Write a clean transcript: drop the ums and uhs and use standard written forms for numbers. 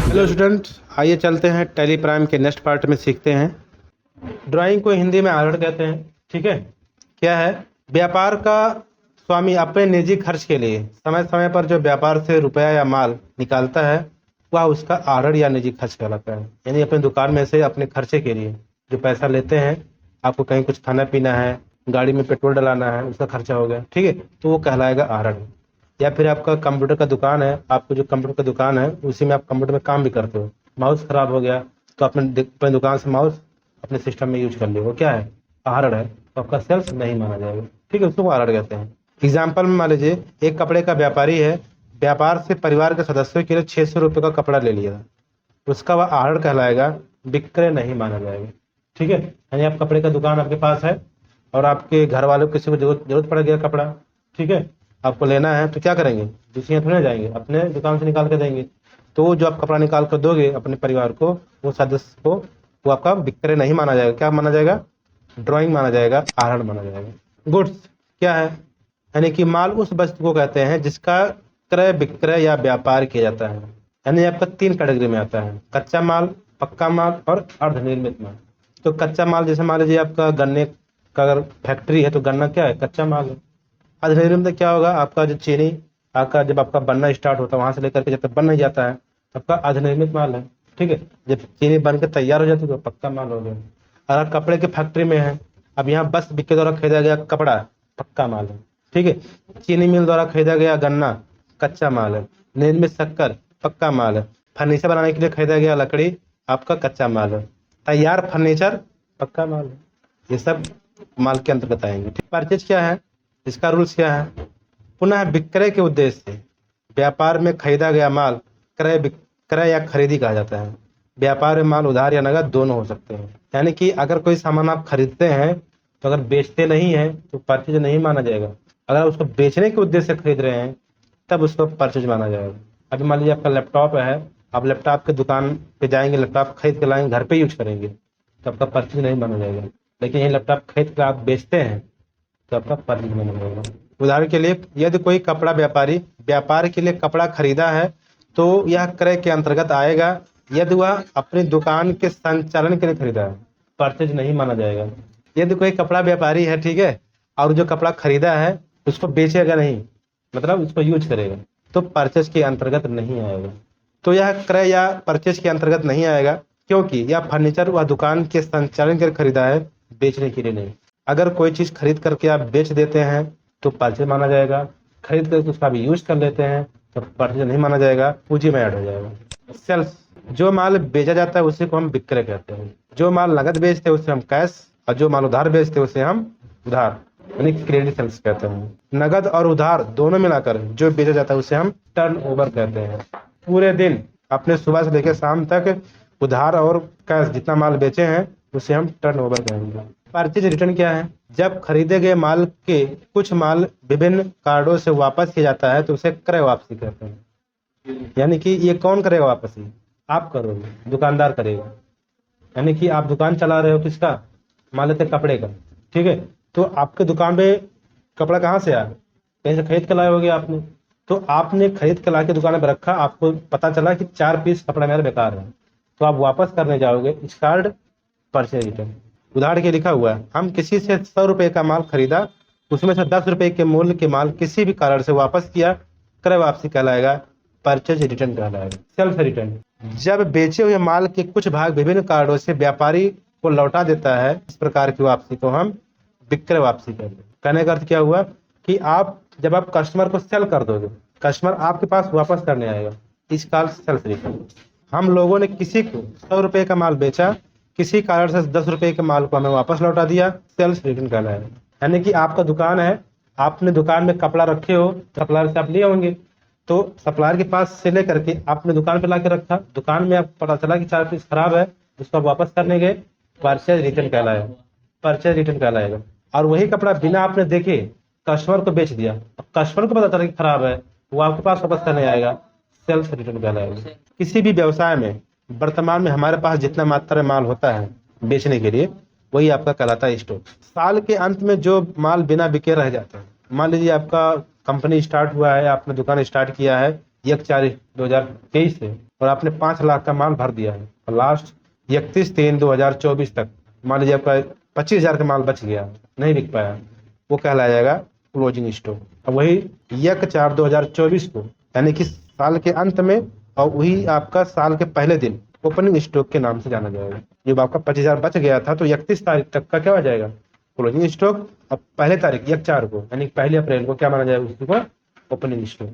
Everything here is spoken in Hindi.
हेलो स्टूडेंट, आइए चलते हैं टैली प्राइम के नेक्स्ट पार्ट में सीखते हैं। ड्राइंग को हिंदी में आर्डर कहते हैं। ठीक है, क्या है? व्यापार का स्वामी अपने निजी खर्च के लिए समय समय पर जो व्यापार से रुपया या माल निकालता है वह उसका आर्डर या निजी खर्च कहलाता है। यानी अपनी दुकान में से अपने खर्चे के लिए जो पैसा लेते हैं, आपको कहीं कुछ खाना पीना है, गाड़ी में पेट्रोल डलाना है, उसका खर्चा हो गया, ठीक है, तो वो कहलाएगा आर्डर। या फिर आपका कंप्यूटर का दुकान है, आपको जो कंप्यूटर का दुकान है उसी में आप कंप्यूटर में काम भी करते हो, माउस खराब हो गया तो अपने दुकान से माउस अपने सिस्टम में यूज कर लियो, वो क्या है? आर्डर है, तो आपका सेल्स नहीं माना जाएगा। ठीक है, उसको आर्डर कहते हैं। एग्जाम्पल में मान लीजिए एक कपड़े का व्यापारी है, व्यापार से परिवार के सदस्यों के लिए 600 रुपये का कपड़ा ले लिया, उसका वह आर्डर कहलाएगा, विक्रय नहीं माना जाएगा। ठीक है, यानी आप कपड़े का दुकान आपके पास है और आपके घर वालों को किसी को जरूरत पड़ गया कपड़ा, ठीक है, आपको लेना है, तो क्या करेंगे? दूसरी यहाँ थोड़े जाएंगे, अपने दुकान से निकाल कर देंगे। तो जो आप कपड़ा निकाल कर दोगे अपने परिवार को, वो सदस्य को, वो आपका विक्रय नहीं माना जाएगा। क्या माना जाएगा? ड्राइंग माना जाएगा, आहरण माना जाएगा। गुड्स क्या है? यानी कि माल उस वस्तु को कहते हैं जिसका क्रय विक्रय या व्यापार किया जाता है। यानी आपका 3 कैटेगरी में आता है, कच्चा माल, पक्का माल और अर्धनिर्मित माल। तो कच्चा माल जैसे मान लीजिए आपका गन्ने का अगर फैक्ट्री है तो गन्ना क्या है? कच्चा माल है। अर्धनिर्मित क्या होगा? आपका जो चीनी आपका जब आपका बनना स्टार्ट होता है वहां से लेकर के जब तक बन नहीं जाता है आपका अर्धनिर्मित माल है। ठीक है, जब चीनी बन के तैयार हो जाती है तो पक्का माल हो गया। अगर कपड़े की फैक्ट्री में है, अब यहाँ बस के द्वारा खरीदा गया कपड़ा पक्का माल है। ठीक है, चीनी मिल द्वारा खरीदा गया गन्ना कच्चा माल है। निर्मित शक्कर पक्का माल है। फर्नीचर बनाने के लिए खरीदा गया लकड़ी आपका कच्चा माल है। तैयार फर्नीचर पक्का माल है। ये सब माल के अंतर्गत आएंगे। परचेज क्या है? इसका रूल्स क्या है? पुनः विक्रय के उद्देश्य से व्यापार में खरीदा गया माल क्रय विक्रय या खरीदी कहा जाता है। व्यापार में माल उधार या नगद दोनों हो सकते हैं। यानी कि अगर कोई सामान आप खरीदते हैं तो अगर बेचते नहीं है तो परचेज नहीं माना जाएगा। अगर उसको बेचने के उद्देश्य से खरीद रहे हैं तब उसको परचेज माना जाएगा। अभी मान लीजिए आपका लैपटॉप है, आप लैपटॉप के दुकान पे जाएंगे, लैपटॉप खरीद के लाएंगे, घर पे यूज करेंगे तो आपका परचेज नहीं माना जाएगा। लेकिन ये लैपटॉप खरीद कर आप बेचते हैं तो आपका परचेज माना जाएगा। उदाहरण के लिए यदि कोई कपड़ा व्यापारी व्यापार के लिए कपड़ा खरीदा है तो यह क्रय के अंतर्गत आएगा। यदि वह अपनी दुकान के संचालन के लिए खरीदा है, परचेज नहीं माना जाएगा। यदि कोई कपड़ा व्यापारी है, ठीक है, और जो कपड़ा खरीदा है उसको बेचेगा नहीं, मतलब उसको यूज करेगा, तो परचेज के अंतर्गत नहीं आएगा। तो यह क्रय या परचेज के अंतर्गत नहीं आएगा क्योंकि यह फर्नीचर वह दुकान के संचालन के लिए खरीदा है, बेचने के लिए नहीं। अगर कोई चीज खरीद करके आप बेच देते हैं तो परचेज माना जाएगा। खरीद करके उसका भी यूज कर लेते हैं तो परचेज नहीं माना जाएगा, पूंजी में ऐड हो जाएगा। सेल्स, जो माल बेचा जाता है उसी को हम विक्रय कहते हैं। जो माल नगद बेचते हैं उसे हम कैश, और जो माल उधार बेचते हैं उसे हम उधार यानी क्रेडिट सेल्स कहते हैं। नगद और उधार दोनों मिलाकर जो बेचा जाता है उसे हम टर्न ओवर कहते हैं। पूरे दिन अपने सुबह से लेकर शाम तक उधार और कैश जितना माल बेचे हैं उसे हम टर्न ओवर कहेंगे। परचेज रिटर्न क्या है? जब खरीदे गए माल के कुछ माल विभिन्न कार्डों से वापस किया जाता है तो उसे क्रय वापसी कहते हैं। यानी कि ये कौन करेगा वापसी? आप करोगे, दुकानदार करेगा। यानी कि आप दुकान चला रहे हो किसका? मान लेते कपड़े का, ठीक है, तो आपके दुकान पे कपड़ा कहाँ से आया? कहीं से खरीद के लाए होगे आपने, तो आपने खरीद के ला के दुकान पे रखा, आपको पता चला कि 4 पीस कपड़ा मेरा बेकार है, तो आप वापस करने जाओगे, इस कार्ड परचेज रिटर्न। उदाहरण के लिखा हुआ है, हम किसी से 100 रुपए का माल खरीदा, उसमें से 10 रुपए के मूल्य के माल किसी भी कारण से वापस किया, क्रय वापसी कहलाएगा, परचेज रिटर्न कहलाएगा। सेल्फ रिटर्न, जब बेचे हुए माल के कुछ भाग विभिन्न कारणों से व्यापारी को लौटा देता है, इस प्रकार की वापसी को हम विक्रय वापसी कहते हैं। कहने का अर्थ क्या हुआ कि आप जब आप कस्टमर को सेल कर दोगे, कस्टमर आपके पास वापस करने आएगा, इस काल सेल्फ रिटर्न। हम लोगों ने किसी को 100 रुपए का माल बेचा, किसी कारण से 10 रुपए के माल को हमें वापस लौटा दिया, सेल्फ रिटर्न कहलाएगा। यानी कि आपका दुकान है, आपने दुकान में कपड़ा रखे हो, सप्लायर से आप लिए होंगे, तो सप्लायर के पास से लेकर के आपने दुकान पे ला के रखा, दुकान में आप पता चला कि 4 पीस खराब है, उसको आप वापस करने गए, परचेज रिटर्न कहलाएगा, परचेज रिटर्न कहलाएगा। और वही कपड़ा बिना आपने देखे कस्टमर को बेच दिया, कस्टमर को पता चला कि खराब है, वो आपके पास वापस करने आएगा, सेल्फ रिटर्न कहलाएगा। किसी भी व्यवसाय में वर्तमान में हमारे पास जितना मात्रा में माल होता है बेचने के लिए, वही आपका कहलाता है स्टॉक। साल के अंत में जो माल बिना बिके रह जाता है, मान लीजिए आपका कंपनी स्टार्ट हुआ है, आपने दुकान स्टार्ट किया है, 1/4/2023 से, और आपने 5 लाख का माल भर दिया है, और लास्ट 31/3/2024 तक मान लीजिए आपका 25,000 का माल बच गया, नहीं बिक पाया, वो कहलाया जाएगा क्लोजिंग स्टॉक। अब वही 1/4/2024 को यानी कि साल के अंत में, और वही आपका साल के पहले दिन ओपनिंग स्टॉक के नाम से जाना जाएगा। जब आपका 25,000 बच गया था तो 31 तारीख तक का क्या हो जाएगा, क्लोजिंग स्टॉक। अब पहले तारीख 1/4 को यानी 1 अप्रैल को क्या माना जाएगा, उसको ओपनिंग स्टॉक।